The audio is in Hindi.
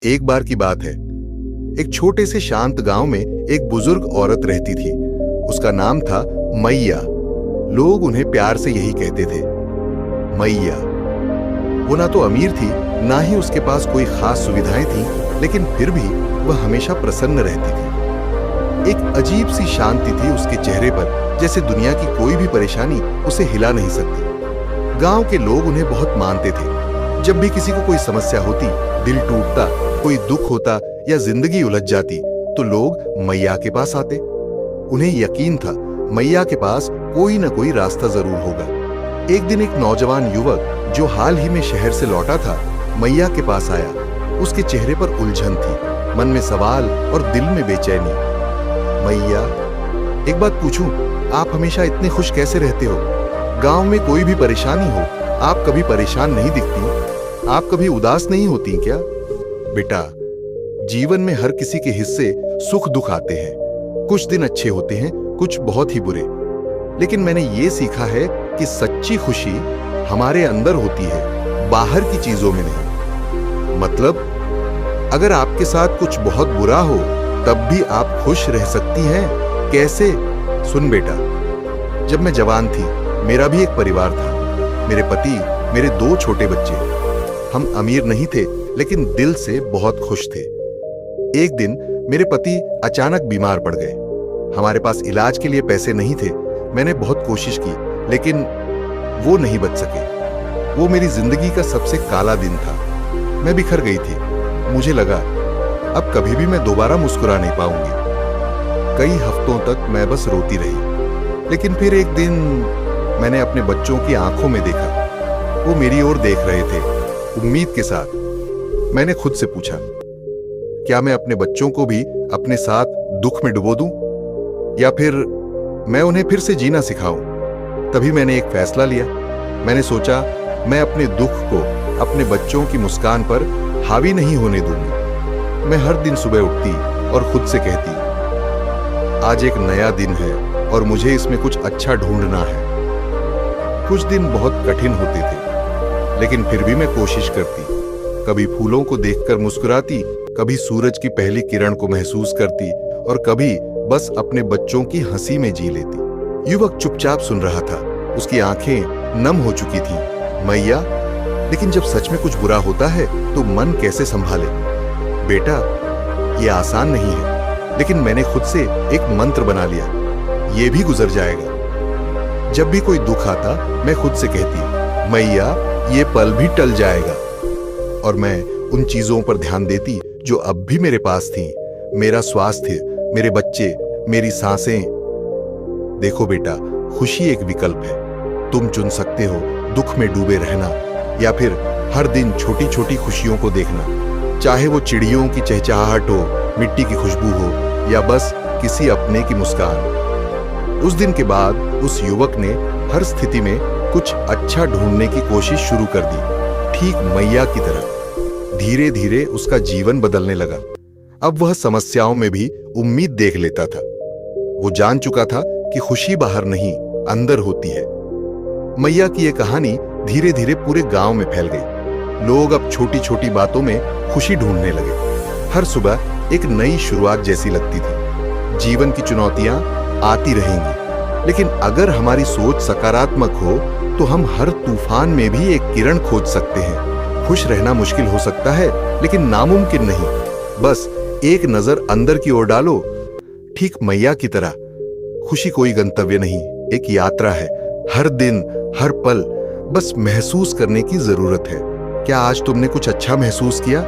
एक बार की बात है। एक छोटे से शांत गांव में एक बुजुर्ग औरत रहती थी। उसका नाम था मैया। लोग उन्हें प्यार से यही कहते थे, मैया। वो ना तो अमीर थी, ना ही उसके पास कोई खास सुविधाएं थीं, लेकिन फिर भी वह हमेशा प्रसन्न रहती थी। एक अजीब सी शांति थी उसके चेहरे पर, जैसे दुनिया की कोई भी परेशानी उसे हिला नहीं सकती। गांव के लोग उन्हें बहुत मानते थे। जब भी किसी को कोई समस्या होती, दिल टूटता, कोई दुख होता या जिंदगी उलझ जाती, तो लोग मैया के पास आते। उन्हें यकीन था मैया के पास कोई ना कोई रास्ता जरूर होगा। एक दिन एक नौजवान युवक जो हाल ही में शहर से लौटा था, मैया के पास आया। उसके चेहरे पर उलझन थी, मन में सवाल और दिल में बेचैनी। मैया, एक बात पूछूं, आप हमेशा इतने खुश कैसे रहते हो? गांव में कोई भी परेशानी हो, आप कभी परेशान नहीं दिखती। आप कभी उदास नहीं होती क्या? बेटा, जीवन में हर किसी के हिस्से सुख दुख आते हैं। कुछ दिन अच्छे होते हैं, कुछ बहुत ही बुरे। लेकिन मैंने ये सीखा है कि सच्ची खुशी हमारे अंदर होती है, बाहर की चीजों में नहीं। मतलब, अगर आपके साथ कुछ बहुत बुरा हो, तब भी आप खुश रह सकती हैं। कैसे? सुन बेटा, जब मैं जवान थी, मेरा भी एक परिवार था। मेरे पति, मेरे 2 छोटे बच्चे। हम अमीर नहीं थे, लेकिन दिल से बहुत खुश थे। एक दिन मेरे पति अचानक बीमार पड़ गए। हमारे पास इलाज के लिए पैसे नहीं थे। मैंने बहुत कोशिश की, लेकिन वो नहीं बच सके। वो मेरी जिंदगी का सबसे काला दिन था। मैं बिखर गई थी। मुझे लगा अब कभी भी मैं दोबारा मुस्कुरा नहीं पाऊंगी। कई हफ्तों तक मैं बस रोती रही। लेकिन फिर एक दिन मैंने अपने बच्चों की आंखों में देखा। वो मेरी ओर देख रहे थे, उम्मीद के साथ। मैंने खुद से पूछा, क्या मैं अपने बच्चों को भी अपने साथ दुख में डुबो दूं, या फिर मैं उन्हें फिर से जीना सिखाऊं? तभी मैंने एक फैसला लिया। मैंने सोचा, मैं अपने दुख को अपने बच्चों की मुस्कान पर हावी नहीं होने दूंगी। मैं हर दिन सुबह उठती और खुद से कहती, आज एक नया दिन है और मुझे इसमें कुछ अच्छा ढूंढना है। कुछ दिन बहुत कठिन होते थे, लेकिन फिर भी मैं कोशिश करती। कभी फूलों को देखकर मुस्कुराती, कभी सूरज की पहली किरण को महसूस करती, और कभी बस अपने बच्चों की हंसी में जी लेती। युवक चुपचाप सुन रहा था। उसकी आंखें नम हो चुकी थीं। मैया, लेकिन जब सच में कुछ बुरा होता है तो मन कैसे संभाले? बेटा, ये आसान नहीं है, लेकिन मैंने खुद से एक मंत्र बना लिया, ये भी गुजर जाएगा। जब भी कोई दुख आता, मैं खुद से कहती, मैया, ये पल भी टल जाएगा। और मैं उन चीजों पर ध्यान देती जो अब भी मेरे पास थीं। मेरा स्वास्थ्य, मेरे बच्चे, मेरी सांसें। देखो बेटा, खुशी एक विकल्प है। तुम चुन सकते हो दुख में डूबे रहना, या फिर हर दिन छोटी छोटी खुशियों को देखना। चाहे वो चिड़ियों की चहचहाहट हो, मिट्टी की खुशबू हो, या बस किसी अपने की मुस्कान। उस दिन के बाद उस युवक ने हर स्थिति में कुछ अच्छा ढूंढने की कोशिश शुरू कर दी, ठीक मैया की तरह। धीरे धीरे उसका जीवन बदलने लगा। अब वह समस्याओं में भी उम्मीद देख लेता था। वो जान चुका था कि खुशी बाहर नहीं, अंदर होती है। मैया की यह कहानी धीरे धीरे पूरे गांव में फैल गई। लोग अब छोटी छोटी बातों में खुशी ढूंढने लगे। हर सुबह एक नई शुरुआत जैसी लगती थी। जीवन की चुनौतियां आती रहेंगी, लेकिन अगर हमारी सोच सकारात्मक हो तो हम हर तूफान में भी एक किरण खोज सकते हैं। खुश रहना मुश्किल हो सकता है, लेकिन नामुमकिन नहीं। बस एक नजर अंदर की ओर डालो, ठीक मैया की तरह। खुशी कोई गंतव्य नहीं, एक यात्रा है। हर दिन, हर पल बस महसूस करने की जरूरत है। क्या आज तुमने कुछ अच्छा महसूस किया?